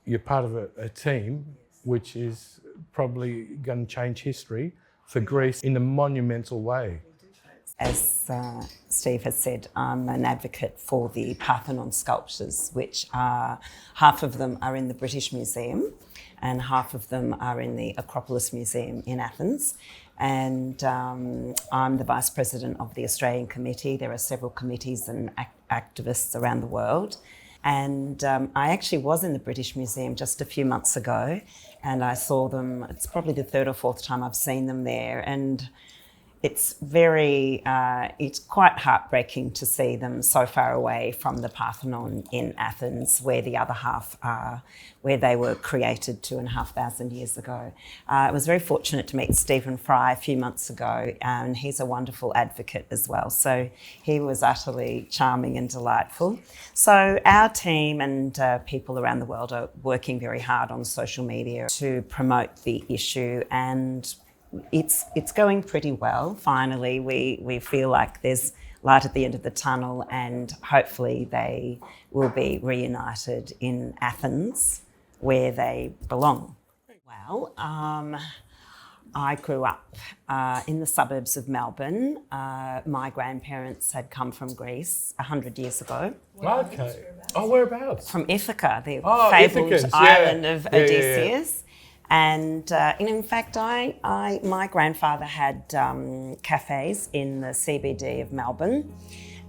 you're part of a team which is probably going to change history for Greece in a monumental way. As Steve has said, I'm an advocate for the Parthenon sculptures, which are, half of them are in the British Museum and half of them are in the Acropolis Museum in Athens. And I'm the Vice President of the Australian Committee. There are several committees and activists around the world. And I actually was in the British Museum just a few months ago and I saw them. It's probably the third or fourth time I've seen them there. And it's it's quite heartbreaking to see them so far away from the Parthenon in Athens, where the other half are, where they were created 2,500 years ago. I was very fortunate to meet Stephen Fry a few months ago, and he's a wonderful advocate as well. So he was utterly charming and delightful. So our team and people around the world are working very hard on social media to promote the issue, and it's going pretty well. Finally, we feel like there's light at the end of the tunnel, and hopefully they will be reunited in Athens, where they belong. Well, I grew up in the suburbs of Melbourne. My grandparents had come from Greece 100 years ago. Okay. Oh, whereabouts? From Ithaca, the fabled Ithacans, island of Yeah. Odysseus. And in fact, my grandfather had cafes in the CBD of Melbourne.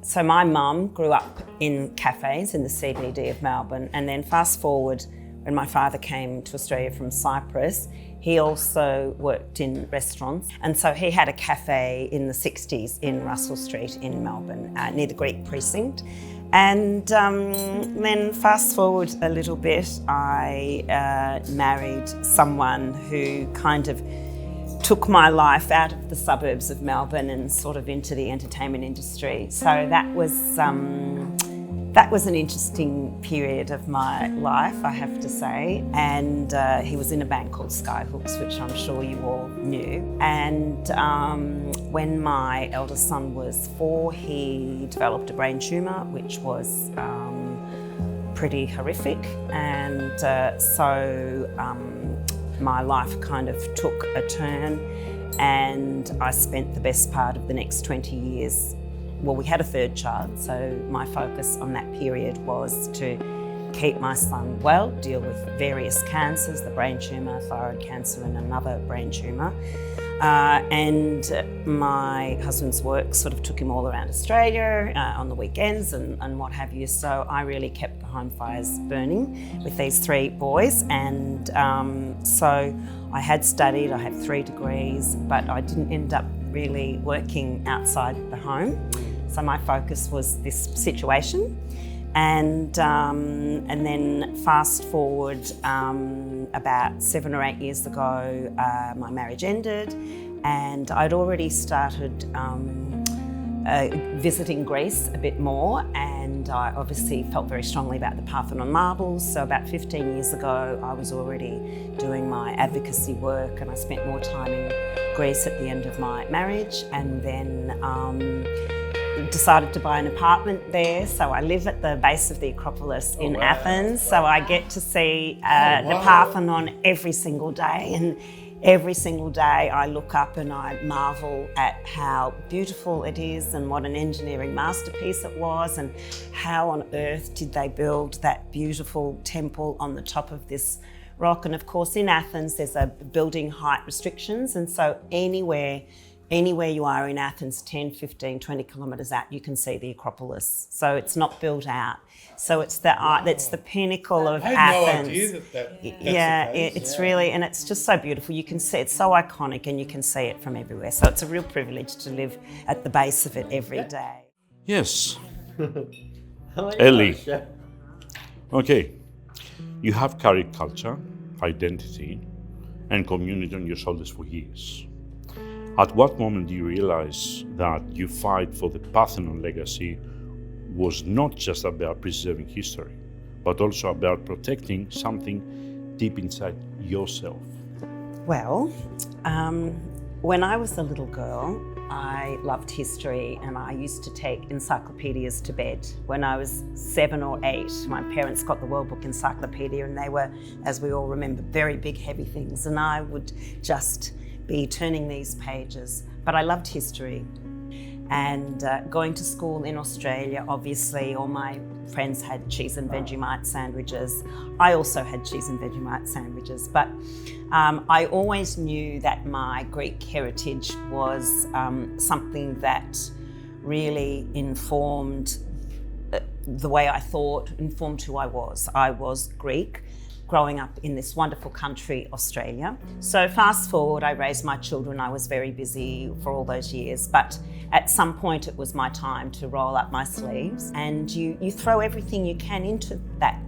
So my mum grew up in cafes in the CBD of Melbourne. And then fast forward, when my father came to Australia from Cyprus, he also worked in restaurants. And so he had a cafe in the 60s in Russell Street in Melbourne, near the Greek precinct. And then fast forward a little bit, I married someone who kind of took my life out of the suburbs of Melbourne and sort of into the entertainment industry. So that was an interesting period of my life, I have to say. And he was in a band called Skyhooks, which I'm sure you all knew. And when my eldest son was 4, he developed a brain tumour, which was pretty horrific. And so my life kind of took a turn, and I spent the best part of the next 20 years. Well, we had a third child, so my focus on that period was to keep my son well, deal with various cancers, the brain tumour, thyroid cancer and another brain tumour. And my husband's work sort of took him all around Australia on the weekends and what have you. So I really kept the home fires burning with these 3 boys. And so I had studied, I had 3 degrees, but I didn't end up really working outside the home. So my focus was this situation. And then fast forward about 7 or 8 years ago, my marriage ended, and I'd already started visiting Greece a bit more, and I obviously felt very strongly about the Parthenon Marbles. So about 15 years ago, I was already doing my advocacy work, and I spent more time in Greece at the end of my marriage, and then decided to buy an apartment there. So I live at the base of the Acropolis in Athens. So I get to see the Parthenon every single day. And every single day I look up and I marvel at how beautiful it is and what an engineering masterpiece it was, and how on earth did they build that beautiful temple on the top of this rock. And of course in Athens there's a building height restrictions, and so anywhere you are in Athens, 10, 15, 20 kilometres out, you can see the Acropolis. So it's not built out. So it's the pinnacle of Athens. I had no idea that's the case. It's really, and it's just so beautiful. You can see it's so iconic, and you can see it from everywhere. So it's a real privilege to live at the base of it every day. Yes. Elly. Okay. You have carried culture, identity, and community on your shoulders for years. At what moment do you realize that your fight for the Parthenon legacy was not just about preserving history, but also about protecting something deep inside yourself? Well, When I was a little girl, I loved history and I used to take encyclopedias to bed. When I was 7 or 8, my parents got the World Book Encyclopedia and they were, as we all remember, very big, heavy things. And I would just be turning these pages. But I loved history. And going to school in Australia, obviously, all my friends had cheese and Vegemite sandwiches. I also had cheese and Vegemite sandwiches, but I always knew that my Greek heritage was something that really informed the way I thought, informed who I was. I was Greek, growing up in this wonderful country, Australia. So fast forward, I raised my children. I was very busy for all those years, but at some point it was my time to roll up my sleeves, and you throw everything you can into that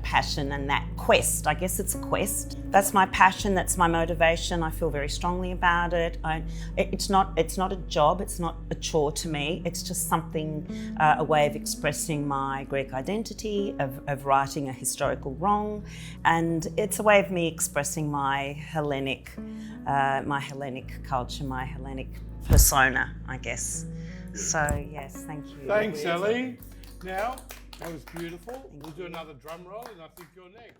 passion and that quest. I guess it's a quest. That's my passion, that's my motivation. I feel very strongly about it. It's not a job, it's not a chore to me. It's just something, a way of expressing my Greek identity, of righting a historical wrong, and it's a way of me expressing my Hellenic culture, my Hellenic persona, I guess. So yes, thank you. Thanks, Elly. Now, that was beautiful. We'll do another drum roll and I think you're next.